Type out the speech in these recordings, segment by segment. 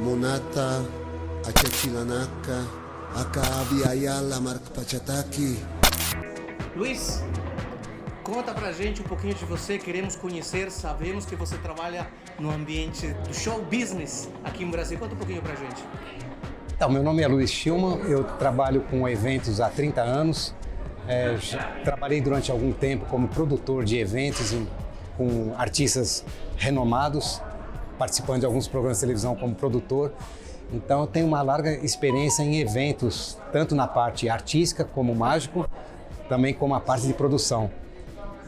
Monata, Achachilanaka, Akaabi Ayala, Mark Pachataki. Luiz, conta pra gente um pouquinho de você, queremos conhecer, sabemos que você trabalha no ambiente do show business aqui no Brasil. Conta um pouquinho pra gente. Então, meu nome é Luiz Schillmann, eu trabalho com eventos há 30 anos. Trabalhei durante algum tempo como produtor de eventos com artistas renomados, participando de alguns programas de televisão como produtor. Então, eu tenho uma larga experiência em eventos, tanto na parte artística como mágico, também como a parte de produção.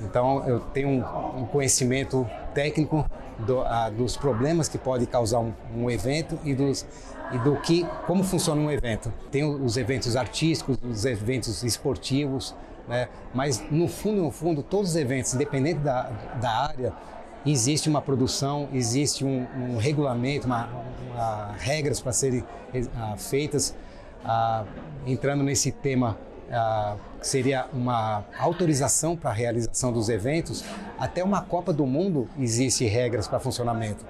Então, eu tenho um conhecimento técnico dos problemas que pode causar um evento e como funciona um evento. Tem os eventos artísticos, os eventos esportivos, né? Mas no fundo, todos os eventos, independente da área, existe uma produção, existe um regulamento, regras para serem feitas. Entrando nesse tema, que seria uma autorização para a realização dos eventos, até uma Copa do Mundo existe regras para funcionamento.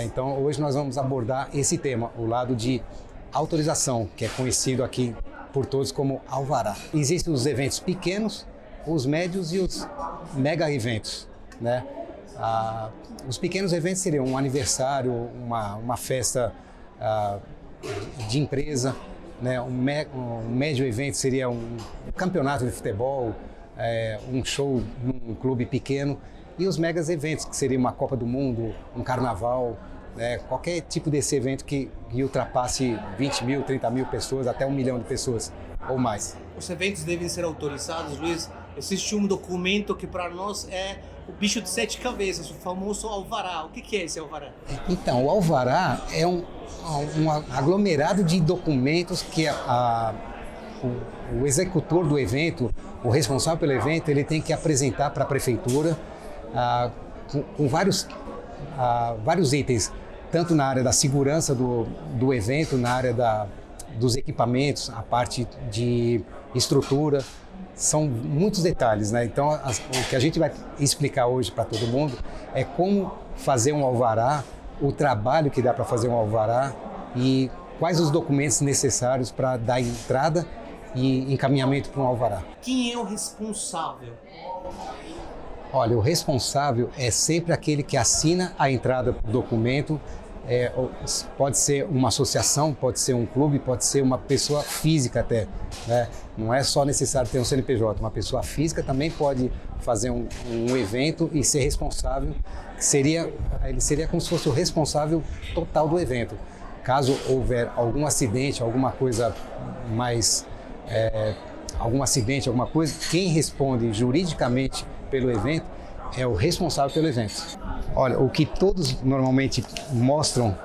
Então, hoje nós vamos abordar esse tema, o lado de autorização, que é conhecido aqui por todos como alvará. Existem os eventos pequenos, os médios e os mega eventos, né? Os pequenos eventos seriam um aniversário, uma festa de empresa, né? Um médio evento seria um campeonato de futebol, um show num clube pequeno. E os megas eventos, que seria uma Copa do Mundo, um carnaval, qualquer tipo desse evento que ultrapasse 20 mil, 30 mil pessoas, até 1 milhão de pessoas ou mais. Os eventos devem ser autorizados, Luiz. Existe um documento que para nós é o bicho de 7 cabeças, o famoso alvará. O que é esse alvará? Então, o alvará é um aglomerado de documentos que o executor do evento, o responsável pelo evento, ele tem que apresentar para a prefeitura com vários itens, tanto na área da segurança do evento, na área dos equipamentos, a parte de estrutura. São muitos detalhes, né? Então, o que a gente vai explicar hoje para todo mundo é como fazer um alvará, o trabalho que dá para fazer um alvará e quais os documentos necessários para dar entrada e encaminhamento para um alvará. Quem é o responsável? Olha, o responsável é sempre aquele que assina a entrada do documento. Pode ser uma associação, pode ser um clube, pode ser uma pessoa física até, né? Não é só necessário ter um CNPJ, uma pessoa física também pode fazer um evento e ser responsável. Ele seria como se fosse o responsável total do evento. Caso houver algum acidente, alguma coisa mais... algum acidente, alguma coisa, quem responde juridicamente pelo evento é o responsável pelo evento. Olha, o que todos normalmente mostram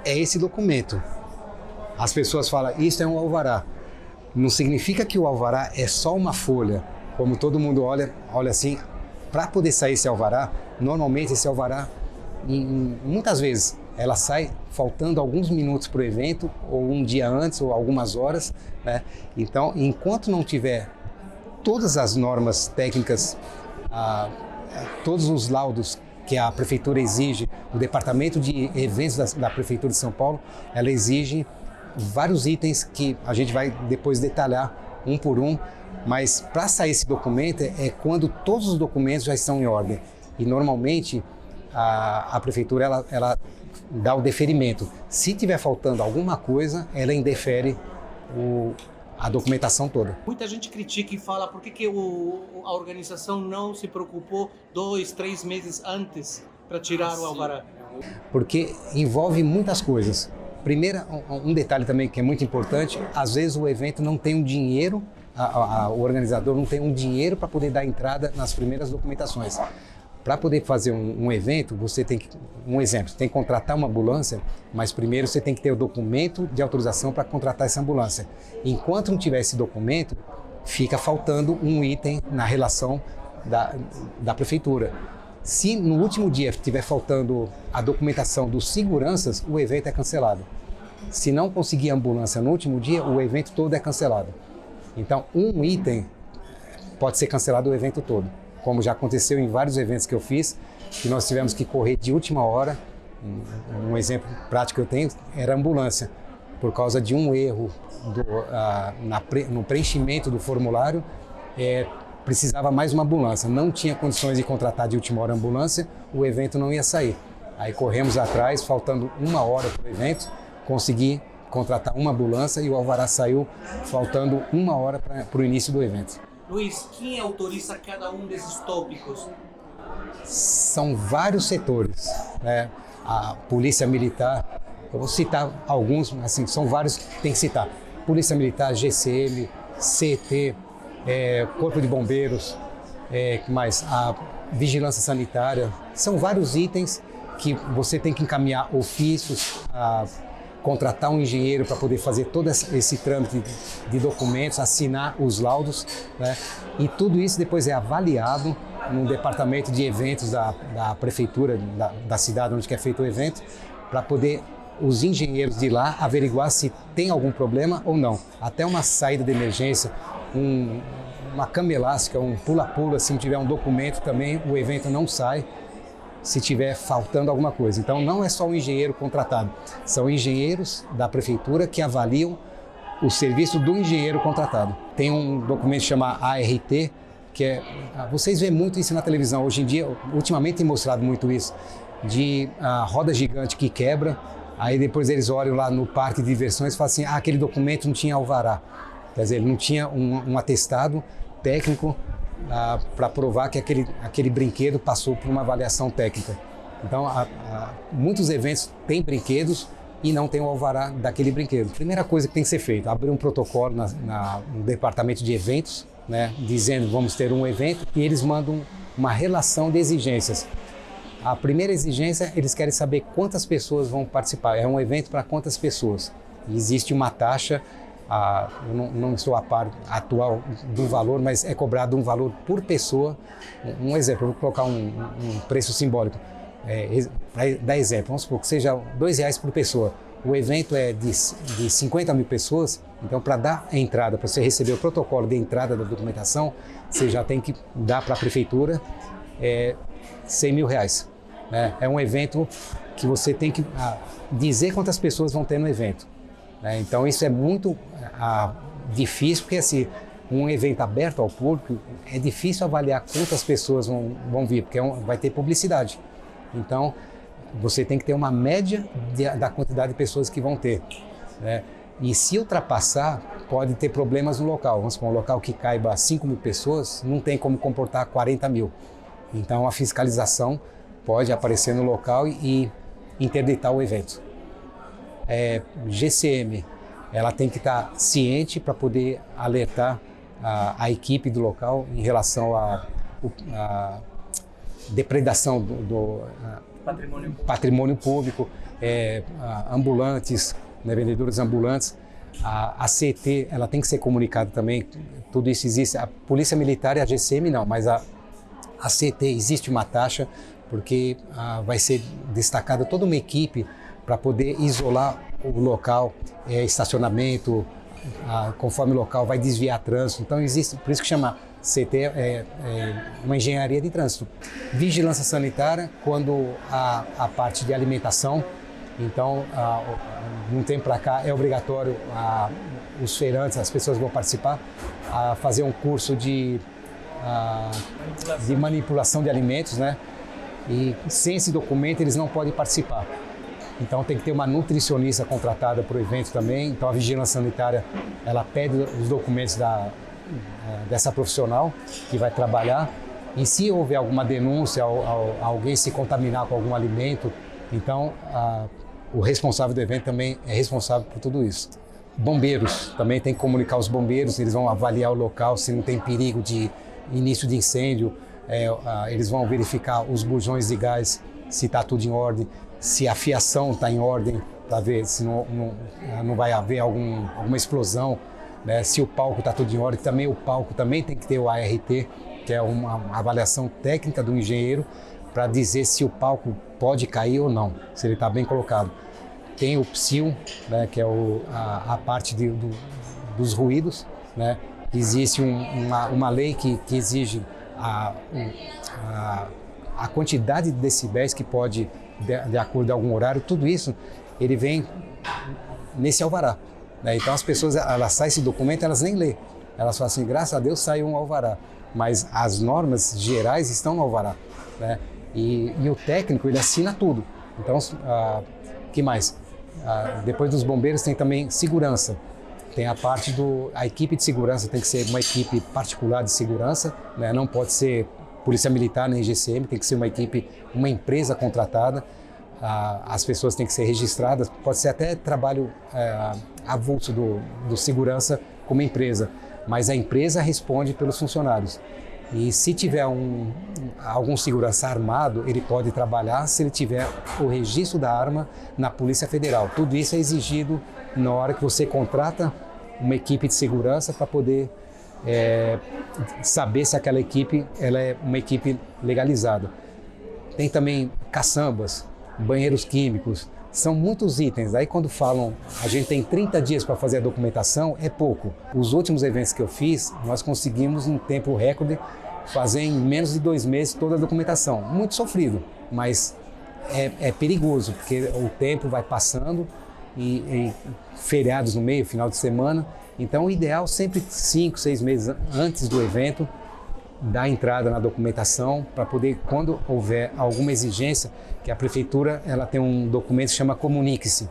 é esse documento. As pessoas falam, isso é um alvará. Não significa que o alvará é só uma folha, como todo mundo olha assim. Para poder sair esse alvará, normalmente esse alvará, muitas vezes, ela sai faltando alguns minutos para o evento, ou um dia antes, ou algumas horas, né? Então, enquanto não tiver todas as normas técnicas, todos os laudos que a Prefeitura exige, o Departamento de Eventos da Prefeitura de São Paulo, ela exige vários itens que a gente vai depois detalhar um por um, mas para sair esse documento é quando todos os documentos já estão em ordem. E normalmente a Prefeitura ela dá o deferimento. Se tiver faltando alguma coisa, ela indefere a documentação toda. Muita gente critica e fala por que a organização não se preocupou 2, 3 meses antes para tirar o alvará? Porque envolve muitas coisas. Primeiro, um detalhe também que é muito importante, às vezes o evento não tem um dinheiro, o organizador não tem um dinheiro para poder dar entrada nas primeiras documentações. Para poder fazer um evento, você tem que, um exemplo, tem que contratar uma ambulância, mas primeiro você tem que ter o documento de autorização para contratar essa ambulância. Enquanto não tiver esse documento, fica faltando um item na relação da prefeitura. Se no último dia estiver faltando a documentação dos seguranças, o evento é cancelado. Se não conseguir a ambulância no último dia, o evento todo é cancelado. Então, um item pode ser cancelado o evento todo. Como já aconteceu em vários eventos que eu fiz, que nós tivemos que correr de última hora Um exemplo prático que eu tenho era a ambulância. Por causa de um erro no preenchimento do formulário, precisava mais uma ambulância. Não tinha condições de contratar de última hora a ambulância, o evento não ia sair. Aí corremos atrás, faltando 1 hora para o evento, consegui contratar uma ambulância e o alvará saiu faltando 1 hora para o início do evento. Luiz, quem autoriza cada um desses tópicos? São vários setores, né? A Polícia Militar, eu vou citar alguns, assim, são vários que tem que citar. Polícia Militar, GCM, CT, Corpo de Bombeiros, que mais? A Vigilância Sanitária. São vários itens que você tem que encaminhar ofícios, contratar um engenheiro para poder fazer todo esse trâmite de documentos, assinar os laudos, né? E tudo isso depois é avaliado no departamento de eventos da prefeitura, da cidade onde é feito o evento, para poder os engenheiros de lá averiguar se tem algum problema ou não. Até uma saída de emergência, uma cama elástica, um pula-pula, se não tiver um documento também, o evento não sai se tiver faltando alguma coisa. Então não é só o engenheiro contratado, são engenheiros da prefeitura que avaliam o serviço do engenheiro contratado. Tem um documento chamado ART, que vocês veem muito isso na televisão, hoje em dia, ultimamente tem mostrado muito isso, de roda gigante que quebra, aí depois eles olham lá no parque de diversões e falam assim, aquele documento não tinha alvará. Quer dizer, ele não tinha um atestado técnico para provar que aquele brinquedo passou por uma avaliação técnica. Então, muitos eventos têm brinquedos e não tem o alvará daquele brinquedo. Primeira coisa que tem que ser feita, abrir um protocolo no departamento de eventos, né, dizendo vamos ter um evento, e eles mandam uma relação de exigências. A primeira exigência, eles querem saber quantas pessoas vão participar. É um evento para quantas pessoas. E existe uma taxa, eu não estou a par atual do valor, mas é cobrado um valor por pessoa. Um exemplo, eu vou colocar um preço simbólico. Para dar exemplo, vamos supor que seja R$2 por pessoa. O evento é de 50 mil pessoas, então para dar a entrada, para você receber o protocolo de entrada da documentação, você já tem que dar para a prefeitura R$100 mil. Né? É um evento que você tem que dizer quantas pessoas vão ter no evento. Né? Então isso é muito difícil, porque assim, um evento aberto ao público, é difícil avaliar quantas pessoas vão vir, porque vai ter publicidade. Então, você tem que ter uma média da quantidade de pessoas que vão ter. Né? E se ultrapassar, pode ter problemas no local. Vamos supor, um local que caiba 5 mil pessoas, não tem como comportar 40 mil. Então, a fiscalização pode aparecer no local e interditar o evento. GCM, ela tem que estar ciente para poder alertar a equipe do local em relação à depredação do patrimônio público, ambulantes, né, vendedores ambulantes. A CT, ela tem que ser comunicada também, tudo isso existe. A Polícia Militar e a GCM não, mas a CT existe uma taxa, porque vai ser destacada toda uma equipe para poder isolar o local, estacionamento, conforme o local vai desviar trânsito. Então existe, por isso que chama CT uma engenharia de trânsito. Vigilância sanitária, quando a parte de alimentação, então de um tempo para cá é obrigatório os feirantes, as pessoas que vão participar, a fazer um curso de manipulação de alimentos, né? E sem esse documento eles não podem participar. Então tem que ter uma nutricionista contratada para o evento também. Então a vigilância sanitária, ela pede os documentos dessa profissional que vai trabalhar. E se houver alguma denúncia, alguém se contaminar com algum alimento, então o responsável do evento também é responsável por tudo isso. Bombeiros, também tem que comunicar os bombeiros, eles vão avaliar o local, se não tem perigo de início de incêndio, eles vão verificar os bujões de gás, se está tudo em ordem, se a fiação está em ordem, para ver se não vai haver alguma explosão, né? Se o palco está tudo em ordem. Também o palco também tem que ter o ART, que é uma avaliação técnica do engenheiro, para dizer se o palco pode cair ou não, se ele está bem colocado. Tem o PSIL, né, que é a parte dos ruídos, né? Existe uma lei que exige a quantidade de decibéis que pode de acordo com algum horário, tudo isso ele vem nesse alvará, né? Então as pessoas, elas saem esse documento, elas nem lê. Elas falam assim, graças a Deus saiu um alvará, mas as normas gerais estão no alvará, né? E o técnico, ele assina tudo. Então, que mais? Depois dos bombeiros tem também segurança. Tem a parte a equipe de segurança tem que ser uma equipe particular de segurança, né? Não pode ser polícia militar nem GCM, tem que ser uma empresa contratada. As pessoas têm que ser registradas, pode ser até trabalho avulso do segurança como empresa, mas a empresa responde pelos funcionários. E se tiver algum segurança armado, ele pode trabalhar se ele tiver o registro da arma na Polícia Federal. Tudo isso é exigido na hora que você contrata uma equipe de segurança para poder saber se aquela equipe ela é uma equipe legalizada. Tem também caçambas, banheiros químicos, são muitos itens. Aí quando falam, a gente tem 30 dias para fazer a documentação, é pouco. Os últimos eventos que eu fiz, nós conseguimos em tempo recorde fazer em menos de 2 meses toda a documentação. Muito sofrido, mas é perigoso, porque o tempo vai passando e feriados no meio, final de semana. Então o ideal sempre 5, 6 meses antes do evento, dar entrada na documentação para poder, quando houver alguma exigência, que a prefeitura ela tem um documento que chama Comunique-se.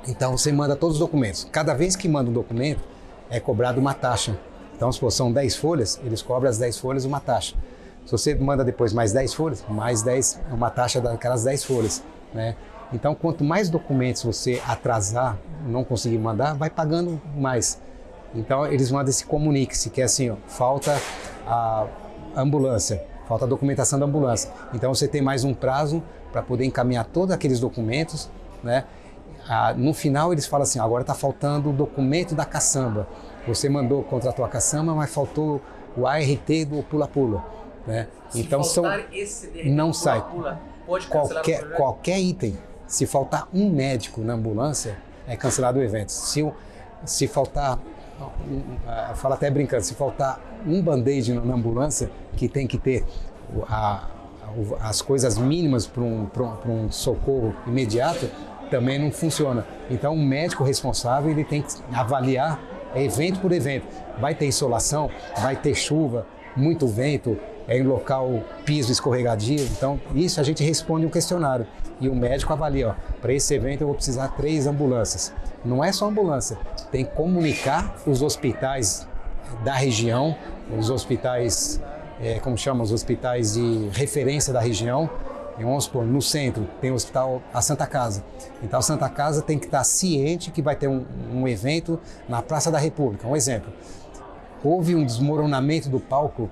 Então você manda todos os documentos. Cada vez que manda um documento, é cobrado uma taxa. Então, se são 10 folhas, eles cobram as 10 folhas uma taxa. Se você manda depois mais 10 folhas, mais 10, uma taxa daquelas 10 folhas, né? Então, quanto mais documentos você atrasar, não conseguir mandar, vai pagando mais. Então, eles mandam esse Comunique-se, que é assim, ó, falta a ambulância, falta a documentação da ambulância. Então, você tem mais um prazo para poder encaminhar todos aqueles documentos, né? No final, eles falam assim, agora está faltando o documento da caçamba. Você contratou a caçamba, mas faltou o ART do pula-pula, né? Então, não sai. Pode cancelar qualquer item. Se faltar um médico na ambulância, é cancelado o evento. Se faltar, eu falo até brincando, se faltar um band-aid na ambulância, que tem que ter as coisas mínimas para um socorro imediato, também não funciona. Então, o médico responsável ele tem que avaliar evento por evento. Vai ter insolação, vai ter chuva, muito vento, em local piso escorregadio. Então, isso a gente responde um questionário. E o médico avalia, para esse evento eu vou precisar 3 ambulâncias. Não é só ambulância, tem que comunicar os hospitais da região, os hospitais, os hospitais de referência da região. Vamos supor, no centro tem o hospital a Santa Casa. Então a Santa Casa tem que estar ciente que vai ter um evento na Praça da República. Um exemplo, houve um desmoronamento do palco,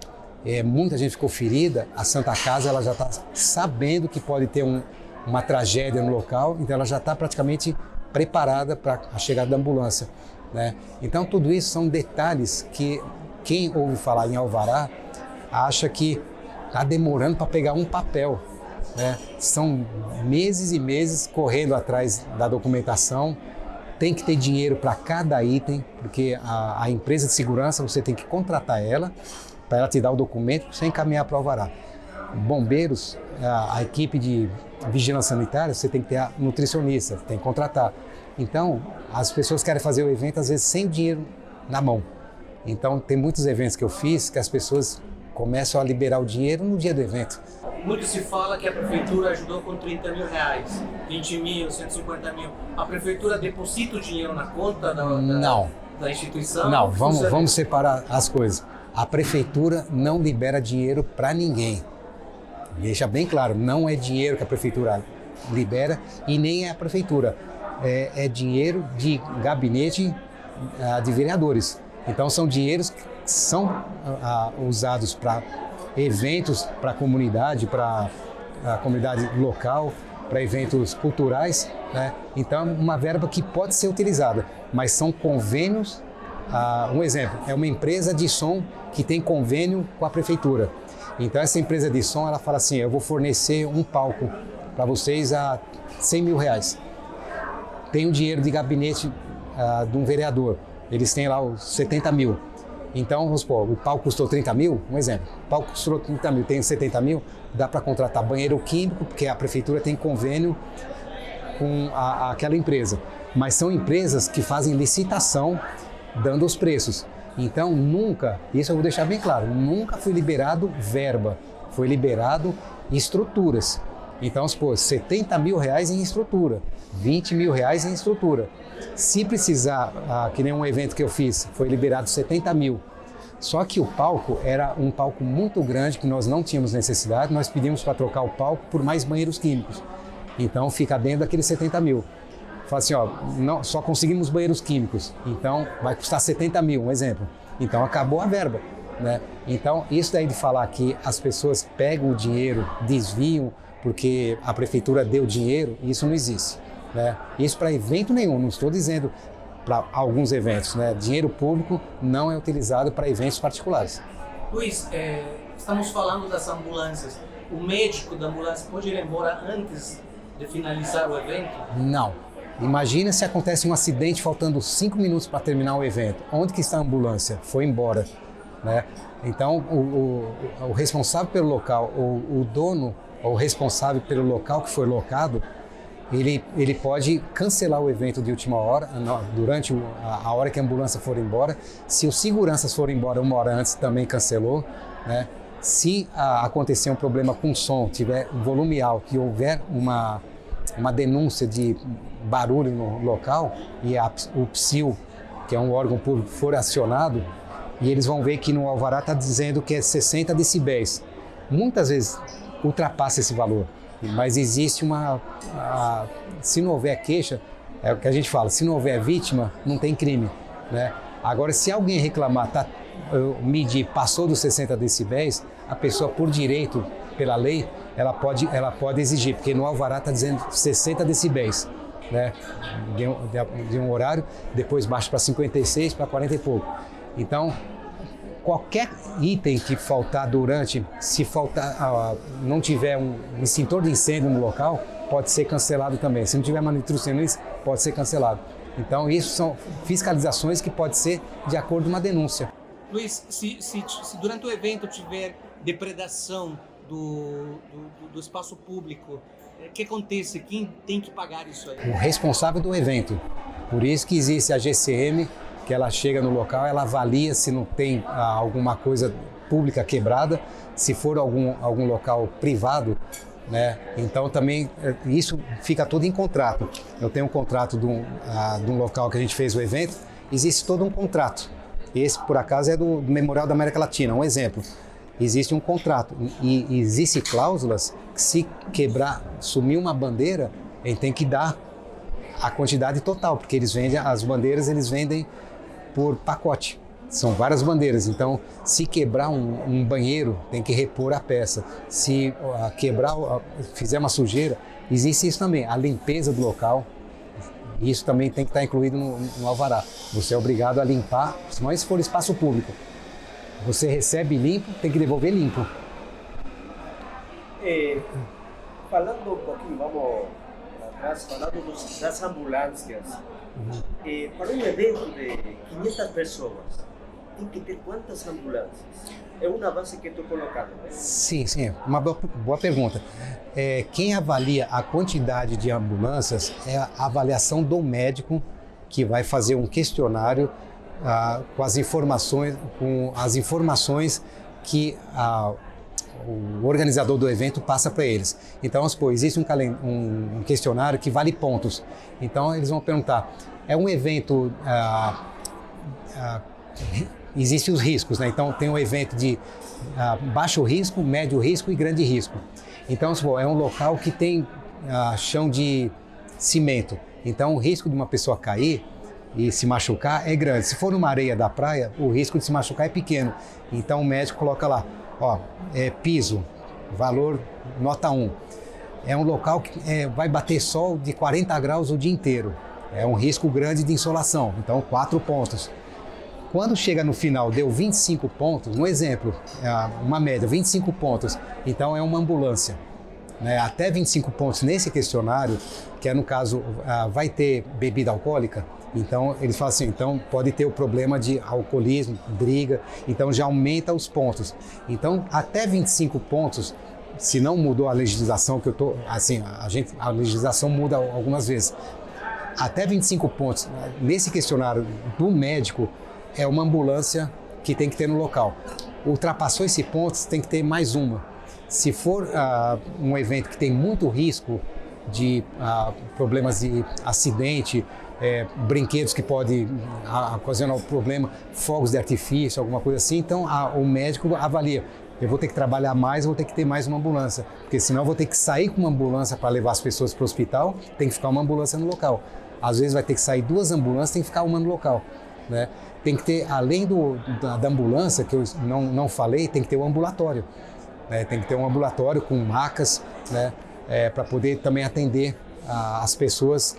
muita gente ficou ferida, a Santa Casa ela já está sabendo que pode ter uma tragédia no local, então ela já está praticamente preparada para a chegada da ambulância, né? Então tudo isso são detalhes que quem ouve falar em alvará acha que está demorando para pegar um papel, né? São meses e meses correndo atrás da documentação, tem que ter dinheiro para cada item, porque a empresa de segurança você tem que contratar ela, para ela te dar o documento, sem encaminhar para o alvará. Bombeiros, a equipe de vigilância sanitária, você tem que ter a nutricionista, tem que contratar. Então, as pessoas querem fazer o evento, às vezes, sem dinheiro na mão. Então, tem muitos eventos que eu fiz que as pessoas começam a liberar o dinheiro no dia do evento. Muito se fala que a prefeitura ajudou com 30 mil reais, 20 mil, 150 mil. A prefeitura deposita o dinheiro na conta da instituição? Não, vamos separar as coisas. A prefeitura não libera dinheiro para ninguém. Deixa bem claro, não é dinheiro que a prefeitura libera e nem é a prefeitura. É dinheiro de gabinete de vereadores. Então são dinheiros que são usados para eventos, para a comunidade local, para eventos culturais, né? Então é uma verba que pode ser utilizada, mas são convênios. Um exemplo, é uma empresa de som que tem convênio com a prefeitura. Então essa empresa de som, ela fala assim, eu vou fornecer um palco para vocês a 100 mil reais. Tem o dinheiro de gabinete de um vereador, eles têm lá os 70 mil. Então, vamos supor, o palco custou 30 mil, um exemplo. O palco custou 30 mil, tem 70 mil, dá para contratar banheiro químico, porque a prefeitura tem convênio com aquela empresa. Mas são empresas que fazem licitação dando os preços. Então, nunca, isso eu vou deixar bem claro, nunca foi liberado verba, foi liberado estruturas. Então, supor, 70 mil reais em estrutura, 20 mil reais em estrutura. Se precisar, que nem um evento que eu fiz, foi liberado 70 mil. Só que o palco era um palco muito grande, que nós não tínhamos necessidade, nós pedimos para trocar o palco por mais banheiros químicos. Então, fica dentro daqueles 70 mil. Fala assim, ó, não, só conseguimos banheiros químicos, então vai custar 70 mil, um exemplo. Então, acabou a verba, né? Então, isso daí de falar que as pessoas pegam o dinheiro, desviam, porque a prefeitura deu dinheiro, isso não existe, né? Isso para evento nenhum, não estou dizendo para alguns eventos, né? Dinheiro público não é utilizado para eventos particulares. Luiz, estamos falando das ambulâncias. O médico da ambulância pode ir embora antes de finalizar o evento? Não. Imagina se acontece um acidente faltando 5 minutos para terminar o evento. Onde que está a ambulância? Foi embora, né? Então, o responsável pelo local, o dono ou responsável pelo local que foi locado, ele pode cancelar o evento de última hora, durante a hora que a ambulância for embora. Se os seguranças forem embora 1 hora antes, também cancelou, né? Se acontecer um problema com som, tiver volume alto e houver uma denúncia de barulho no local e o PSIL, que é um órgão público, for acionado, e eles vão ver que no alvará está dizendo que é 60 decibéis. Muitas vezes ultrapassa esse valor, mas existe se não houver queixa, é o que a gente fala, se não houver vítima, não tem crime, né? Agora, se alguém reclamar, medir, passou dos 60 decibéis, a pessoa, por direito, pela lei, ela pode exigir, porque no alvará está dizendo 60 decibéis, né? De um horário, depois baixa para 56, para 40 e pouco. Então, qualquer item que faltar se faltar, não tiver um extintor de incêndio no local, pode ser cancelado também. Se não tiver manutencionista, pode ser cancelado. Então, isso são fiscalizações que pode ser de acordo com uma denúncia. Luiz, se durante o evento tiver depredação do espaço público, o que acontece? Quem tem que pagar isso aí? O responsável do evento. Por isso que existe a GCM, que ela chega no local, ela avalia se não tem alguma coisa pública quebrada, se for algum local privado, né? Então também isso fica tudo em contrato. Eu tenho um contrato de um local que a gente fez o evento, existe todo um contrato. Esse, por acaso, é do Memorial da América Latina, um exemplo. Existe um contrato e existem cláusulas que, se quebrar, sumir uma bandeira, ele tem que dar a quantidade total, porque as bandeiras eles vendem por pacote. São várias bandeiras, então se quebrar um banheiro, tem que repor a peça. Se fizer uma sujeira, existe isso também, a limpeza do local. Isso também tem que estar incluído no alvará. Você é obrigado a limpar, senão se for espaço público. Você recebe limpo, tem que devolver limpo. Falando um pouquinho, vamos atrás, falando das ambulâncias. Para um evento de 500 pessoas, tem que ter quantas ambulâncias? É uma base que estou colocando, né? Sim, uma boa pergunta. Quem avalia a quantidade de ambulâncias é a avaliação do médico, que vai fazer um questionário com as informações que o organizador do evento passa para eles. Então, vamos supor, existe um questionário que vale pontos. Então, eles vão perguntar, é um evento... Existem os riscos, né? Então, tem um evento de baixo risco, médio risco e grande risco. Então, vamos supor, é um local que tem chão de cimento. Então, o risco de uma pessoa cair e se machucar é grande. Se for numa areia da praia, o risco de se machucar é pequeno. Então, o médico coloca lá, piso, valor nota 1. É um local que vai bater sol de 40 graus o dia inteiro. É um risco grande de insolação, então 4 pontos. Quando chega no final, deu 25 pontos, um exemplo, uma média, 25 pontos, então é uma ambulância. Né? Até 25 pontos nesse questionário, que é no caso, vai ter bebida alcoólica, Então, eles falam assim, então pode ter o problema de alcoolismo, briga, então já aumenta os pontos. Então, até 25 pontos, se não mudou a legislação, que eu tô, assim, a legislação muda algumas vezes. Até 25 pontos, nesse questionário do médico, é uma ambulância que tem que ter no local. Ultrapassou esse ponto, tem que ter mais uma. Se for um evento que tem muito risco de problemas de acidente, brinquedos que podem ocasionar um problema, fogos de artifício, alguma coisa assim, então o médico avalia. Eu vou ter que trabalhar mais, vou ter que ter mais uma ambulância, porque senão eu vou ter que sair com uma ambulância para levar as pessoas para o hospital, tem que ficar uma ambulância no local. Às vezes vai ter que sair 2 ambulâncias, tem que ficar uma no local, né? Tem que ter, além da ambulância, que eu não falei, tem que ter um ambulatório. Né? Tem que ter um ambulatório com macas, né? Para poder também atender as pessoas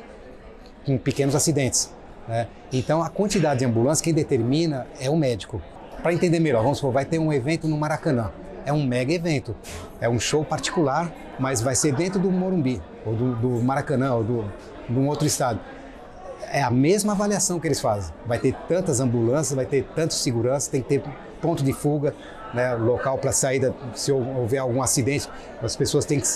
com pequenos acidentes. Né? Então, a quantidade de ambulância, quem determina é o médico. Para entender melhor, vamos supor, vai ter um evento no Maracanã. É um mega evento, é um show particular, mas vai ser dentro do Morumbi, ou do Maracanã, ou de um outro estado. É a mesma avaliação que eles fazem. Vai ter tantas ambulâncias, vai ter tantos seguranças, tem que ter ponto de fuga, né, local para saída, se houver algum acidente, as pessoas têm que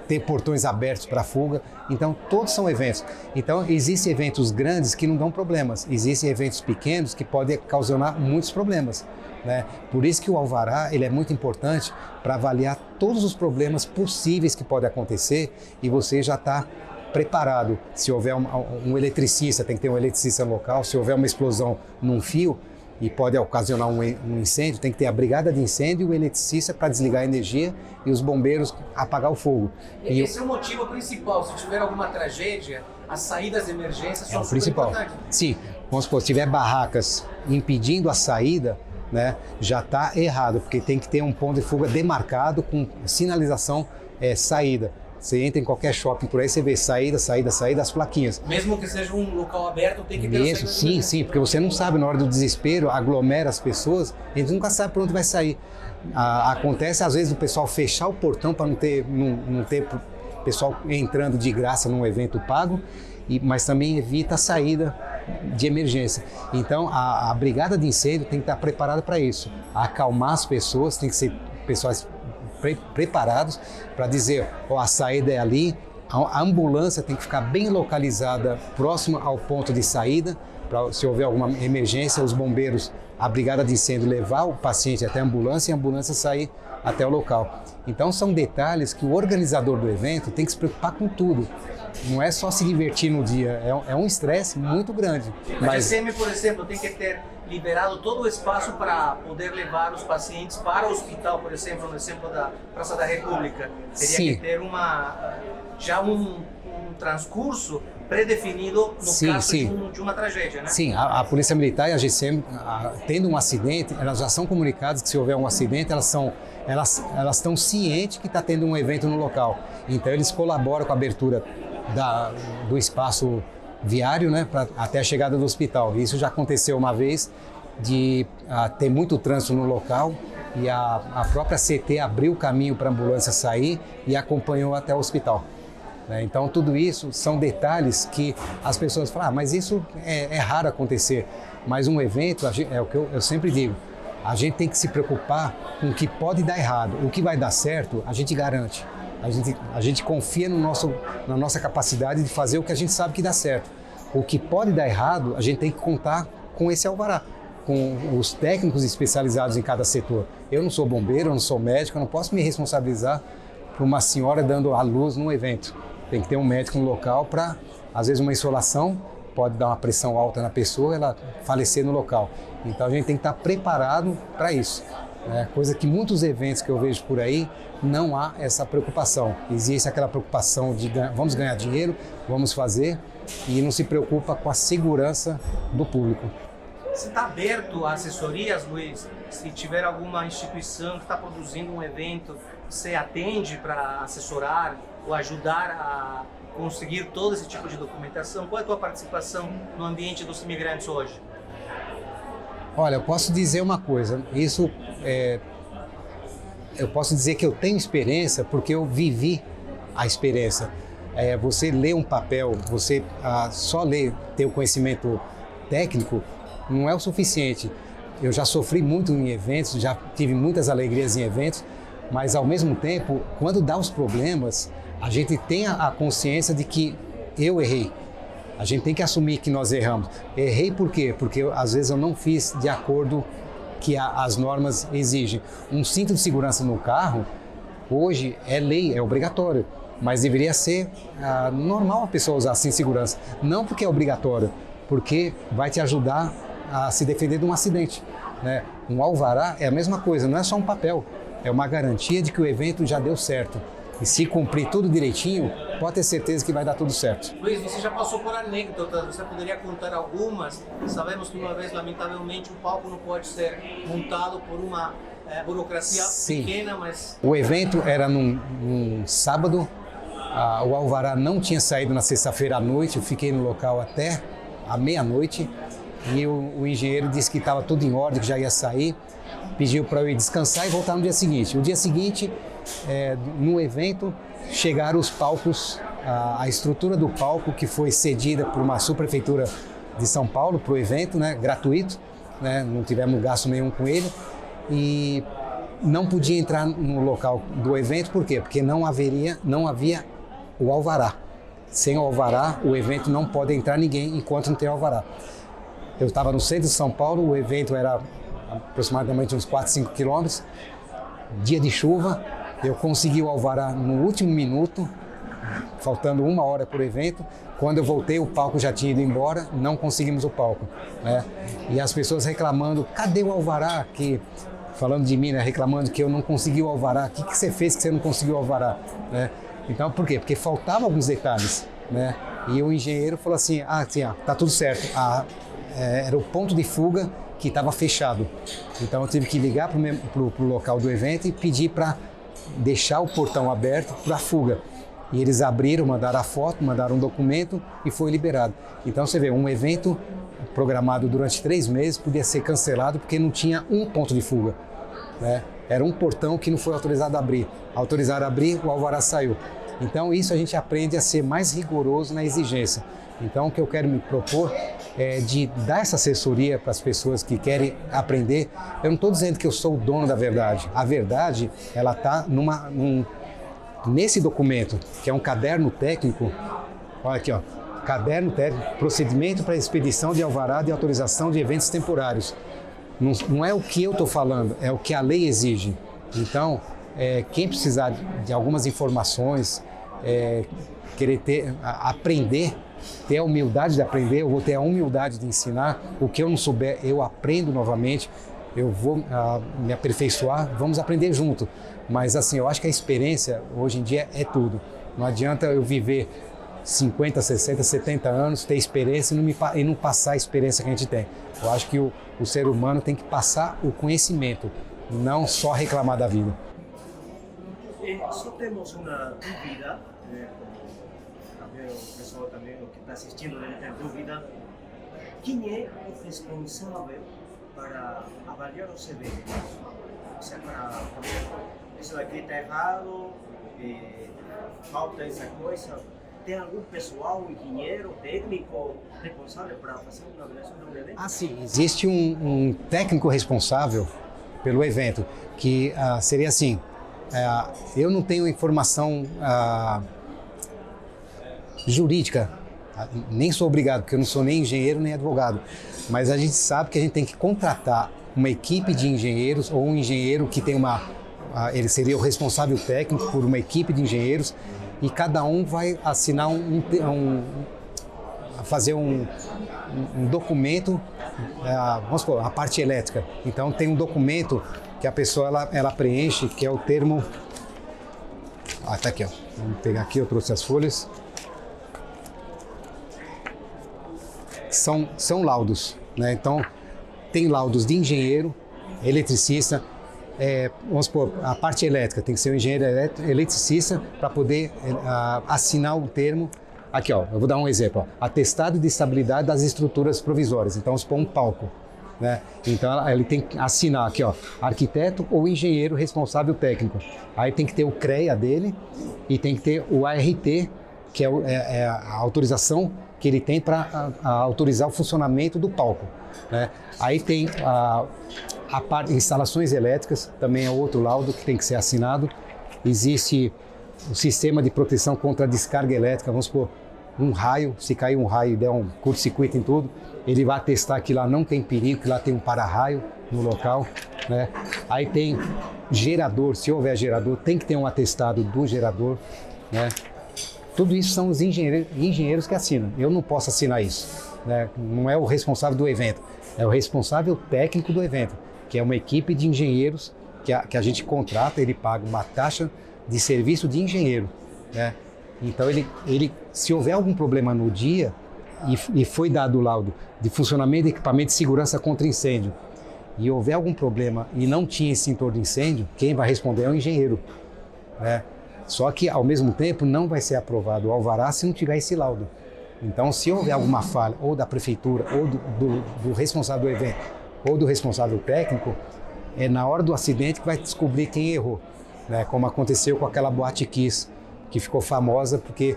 ter portões abertos para fuga. Então, todos são eventos. Então, existem eventos grandes que não dão problemas, existem eventos pequenos que podem causar muitos problemas. Né? Por isso que o alvará ele é muito importante para avaliar todos os problemas possíveis que podem acontecer e você já está preparado. Se houver um eletricista, tem que ter um eletricista local. Se houver uma explosão num fio e pode ocasionar um incêndio, tem que ter a brigada de incêndio e o eletricista para desligar a energia e os bombeiros apagar o fogo. Esse é o motivo principal. Se tiver alguma tragédia, as saídas de emergência são o principal. importantes. Sim, vamos supor, se tiver barracas impedindo a saída, né, já está errado, porque tem que ter um ponto de fuga demarcado com sinalização saída. Você entra em qualquer shopping por aí, você vê saída, saída, saída, as plaquinhas. Mesmo que seja um local aberto, tem que ter Mesmo, sim, porque você não sabe, na hora do desespero, aglomera as pessoas, a gente nunca sabe por onde vai sair. Acontece, às vezes, o pessoal fechar o portão para não ter pessoal entrando de graça num evento pago, mas também evita a saída de emergência. Então, a brigada de incêndio tem que estar preparada para isso. Acalmar as pessoas, tem que ser pessoas preparados para dizer, a saída é ali, a ambulância tem que ficar bem localizada próxima ao ponto de saída, para se houver alguma emergência, os bombeiros, a brigada de incêndio levar o paciente até a ambulância e a ambulância sair até o local. Então são detalhes que o organizador do evento tem que se preocupar com tudo. Não é só se divertir no dia, é um estresse muito grande. A GCM, por exemplo, tem que ter liberado todo o espaço para poder levar os pacientes para o hospital, por exemplo, no exemplo da Praça da República. Teria que ter um transcurso pré-definido no caso de uma tragédia, né? Sim, a Polícia Militar e a GCM, tendo um acidente, elas já são comunicadas que se houver um acidente, elas estão cientes que está tendo um evento no local. Então eles colaboram com a abertura do espaço viário, né, até a chegada do hospital. Isso já aconteceu uma vez de ter muito trânsito no local e a própria CT abriu o caminho para a ambulância sair e acompanhou até o hospital. Então tudo isso são detalhes que as pessoas falam, mas isso é raro acontecer. Mas um evento, é o que eu sempre digo, a gente tem que se preocupar com o que pode dar errado. O que vai dar certo, a gente garante. A gente confia na nossa capacidade de fazer o que a gente sabe que dá certo. O que pode dar errado, a gente tem que contar com esse alvará, com os técnicos especializados em cada setor. Eu não sou bombeiro, eu não sou médico, eu não posso me responsabilizar por uma senhora dando à luz num evento. Tem que ter um médico no local para, às vezes, uma insolação pode dar uma pressão alta na pessoa, ela falecer no local. Então a gente tem que estar preparado para isso. Coisa que muitos eventos que eu vejo por aí, não há essa preocupação. Existe aquela preocupação de vamos ganhar dinheiro, vamos fazer, e não se preocupa com a segurança do público. Você está aberto a assessorias, Luiz? Se tiver alguma instituição que está produzindo um evento, você atende para assessorar ou ajudar a conseguir todo esse tipo de documentação? Qual é a tua participação no ambiente dos imigrantes hoje? Olha, eu posso dizer uma coisa, eu posso dizer que eu tenho experiência porque eu vivi a experiência. você ler um papel, você só ler, ter o conhecimento técnico, não é o suficiente. Eu já sofri muito em eventos, já tive muitas alegrias em eventos, mas ao mesmo tempo, quando dá os problemas, a gente tem a consciência de que eu errei. A gente tem que assumir que nós erramos. Errei por quê? Porque às vezes eu não fiz de acordo que as normas exigem. Um cinto de segurança no carro, hoje é lei, é obrigatório, mas deveria ser normal a pessoa usar cinto de segurança. Não porque é obrigatório, porque vai te ajudar a se defender de um acidente, né? Um alvará é a mesma coisa, não é só um papel, é uma garantia de que o evento já deu certo. E se cumprir tudo direitinho, pode ter certeza que vai dar tudo certo. Luiz, você já passou por anedotas, você poderia contar algumas? Sabemos que uma vez, lamentavelmente, o palco não pode ser montado por uma burocracia pequena, mas... O evento era num sábado, o alvará não tinha saído na sexta-feira à noite, eu fiquei no local até à meia-noite e o engenheiro disse que estava tudo em ordem, que já ia sair, pediu para eu ir descansar e voltar no dia seguinte. O dia seguinte, no evento, chegaram os palcos, a estrutura do palco que foi cedida por uma subprefeitura de São Paulo para o evento, né, gratuito, né, não tivemos gasto nenhum com ele e não podia entrar no local do evento, por quê? Porque não havia o alvará. Sem o alvará, o evento não pode entrar ninguém enquanto não tem alvará. Eu estava no centro de São Paulo, o evento era aproximadamente uns 4, 5 quilômetros, dia de chuva, eu consegui o alvará no último minuto, faltando 1 hora para o evento. Quando eu voltei, o palco já tinha ido embora, não conseguimos o palco, né? E as pessoas reclamando, cadê o alvará? Falando de mim, né? Reclamando que eu não consegui o alvará. O que você fez que você não conseguiu o alvará? Né? Então, por quê? Porque faltavam alguns detalhes, né? E o engenheiro falou assim, tá tudo certo. Era o ponto de fuga que estava fechado. Então eu tive que ligar para o local do evento e pedir para deixar o portão aberto para a fuga. E eles abriram, mandaram a foto, mandaram um documento e foi liberado. Então você vê, um evento programado durante 3 meses podia ser cancelado porque não tinha um ponto de fuga, né? Era um portão que não foi autorizado a abrir. Autorizaram a abrir, o alvará saiu. Então isso a gente aprende a ser mais rigoroso na exigência. Então o que eu quero me propor é de dar essa assessoria para as pessoas que querem aprender. Eu não estou dizendo que eu sou o dono da verdade. A verdade, ela está nesse documento, que é um caderno técnico. Olha aqui, ó, caderno técnico, procedimento para expedição de alvará de autorização de eventos temporários. Não é o que eu estou falando, é o que a lei exige. Então, quem precisar de algumas informações, querer aprender, ter a humildade de aprender, eu vou ter a humildade de ensinar. O que eu não souber, eu aprendo novamente, eu vou me aperfeiçoar, vamos aprender junto. Mas assim, eu acho que a experiência hoje em dia é tudo. Não adianta eu viver 50, 60, 70 anos, ter experiência e não passar a experiência que a gente tem. Eu acho que o ser humano tem que passar o conhecimento, não só reclamar da vida. Só temos uma dúvida, o pessoal também que está assistindo deve ter dúvida. Quem é o responsável para avaliar os eventos? Ou seja, para isso aqui está errado, falta essa coisa. Tem algum pessoal, engenheiro, técnico responsável para fazer uma avaliação do evento? Ah, sim. Existe um técnico responsável pelo evento, que seria assim, eu não tenho informação jurídica, nem sou obrigado, porque eu não sou nem engenheiro nem advogado, mas a gente sabe que a gente tem que contratar uma equipe de engenheiros ou um engenheiro que tem ele seria o responsável técnico por uma equipe de engenheiros e cada um vai assinar fazer um documento, vamos supor, a parte elétrica. Então tem um documento que a pessoa ela preenche, que é o termo... tá aqui, ó. Vamos pegar aqui, eu trouxe as folhas. São laudos, né? Então tem laudos de engenheiro, eletricista, vamos supor, a parte elétrica tem que ser um engenheiro eletricista para poder assinar o termo. Aqui, ó, eu vou dar um exemplo, ó, atestado de estabilidade das estruturas provisórias. Então, vamos supor um palco, né? Então, ele tem que assinar aqui, ó, arquiteto ou engenheiro responsável técnico. Aí tem que ter o CREA dele e tem que ter o ART que é a autorização que ele tem para autorizar o funcionamento do palco, né? Aí tem a parte instalações elétricas, também é outro laudo que tem que ser assinado. Existe o sistema de proteção contra a descarga elétrica, vamos supor, um raio, se cair um raio e der um curto-circuito em tudo, ele vai atestar que lá não tem perigo, que lá tem um para-raio no local, né? Aí tem gerador, se houver gerador, tem que ter um atestado do gerador, né? Tudo isso são os engenheiros que assinam. Eu não posso assinar isso, né? Não é o responsável do evento, é o responsável técnico do evento, que é uma equipe de engenheiros que a gente contrata, ele paga uma taxa de serviço de engenheiro, né? Então se houver algum problema no dia e foi dado o laudo de funcionamento de equipamento de segurança contra incêndio e houver algum problema e não tinha extintor de incêndio, quem vai responder é o engenheiro, né? Só que ao mesmo tempo não vai ser aprovado o alvará se não tiver esse laudo. Então se houver alguma falha ou da prefeitura ou do responsável do evento ou do responsável técnico, é na hora do acidente que vai descobrir quem errou, né? Como aconteceu com aquela Boate Kiss, que ficou famosa porque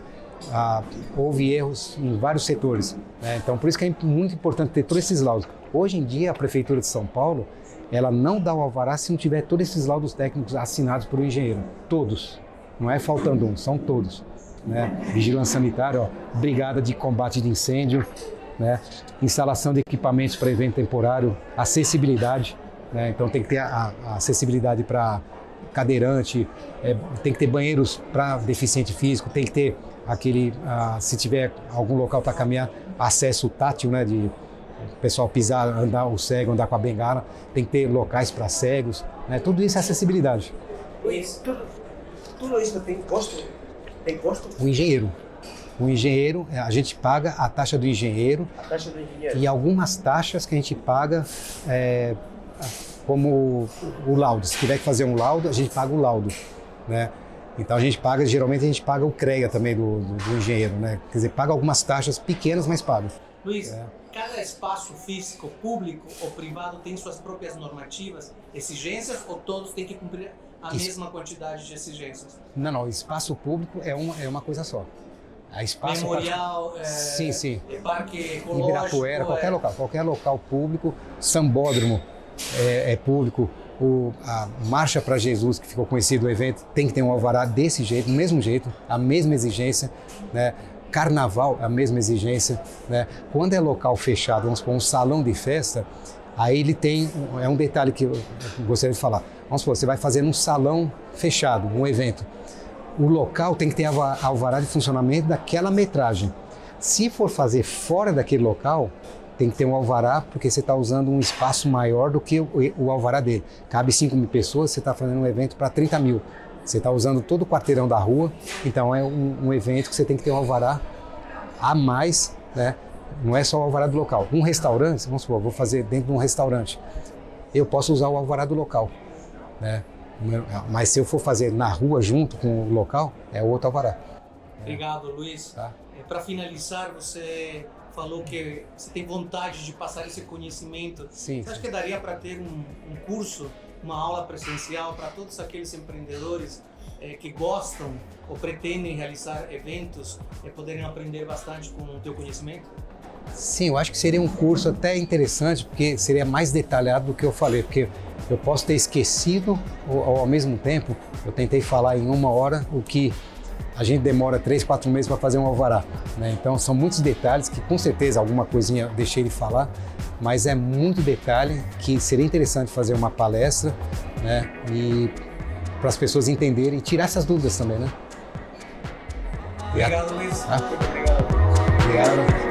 houve erros em vários setores, né? Então por isso que é muito importante ter todos esses laudos. Hoje em dia a Prefeitura de São Paulo, ela não dá o alvará se não tiver todos esses laudos técnicos assinados por um engenheiro, todos, não é faltando um, são todos, né? Vigilância sanitária, ó, brigada de combate de incêndio, né? Instalação de equipamentos para evento temporário, acessibilidade, né? Então tem que ter a acessibilidade para cadeirante, tem que ter banheiros para deficiente físico, tem que ter se tiver algum local para caminhar, acesso tátil, né, de o pessoal pisar, andar o cego, andar com a bengala, tem que ter locais para cegos, né? Tudo isso é acessibilidade. Tudo isso tem custo? Tem custo? O engenheiro, a gente paga a taxa do engenheiro. A taxa do engenheiro. E algumas taxas que a gente paga, como o laudo. Se tiver que fazer um laudo, a gente paga o laudo, né? Então geralmente a gente paga o CREA também do engenheiro, né? Quer dizer, paga algumas taxas pequenas, mas paga. Luiz, cada espaço físico, público ou privado tem suas próprias normativas, exigências, ou todos têm que cumprir a mesma quantidade de exigências? Não, espaço público é uma coisa só. A espaço memorial, sim. Parque ecológico, Ibirapuera, qualquer local público, sambódromo é público, a Marcha para Jesus, que ficou conhecido o evento, tem que ter um alvará desse jeito, do mesmo jeito, a mesma exigência, né? Carnaval, a mesma exigência, né? Quando é local fechado, vamos supor, um salão de festa, aí ele tem, um detalhe que eu gostaria de falar, vamos supor, você vai fazer num salão fechado, um evento, o local tem que ter alvará de funcionamento daquela metragem. Se for fazer fora daquele local, tem que ter um alvará, porque você está usando um espaço maior do que o alvará dele. Cabe 5.000 pessoas, você está fazendo um evento para 30.000. Você está usando todo o quarteirão da rua, então é um evento que você tem que ter um alvará a mais, né? Não é só o alvará do local. Um restaurante, vamos supor, vou fazer dentro de um restaurante, eu posso usar o alvará do local, né? Mas se eu for fazer na rua junto com o local, é outro alvará. Obrigado, Luiz. Tá. Para finalizar, você falou que você tem vontade de passar esse conhecimento. Sim. Você acha que daria para ter um curso, uma aula presencial para todos aqueles empreendedores que gostam ou pretendem realizar eventos e poderem aprender bastante com o teu conhecimento? Sim, eu acho que seria um curso até interessante, porque seria mais detalhado do que eu falei, porque eu posso ter esquecido ou ao mesmo tempo eu tentei falar em 1 hora o que a gente demora 3, 4 meses para fazer um alvará, né? Então são muitos detalhes que com certeza alguma coisinha eu deixei de falar, mas é muito detalhe que seria interessante fazer uma palestra, né? E para as pessoas entenderem e tirar essas dúvidas também, né? Obrigado, Luiz. Obrigado.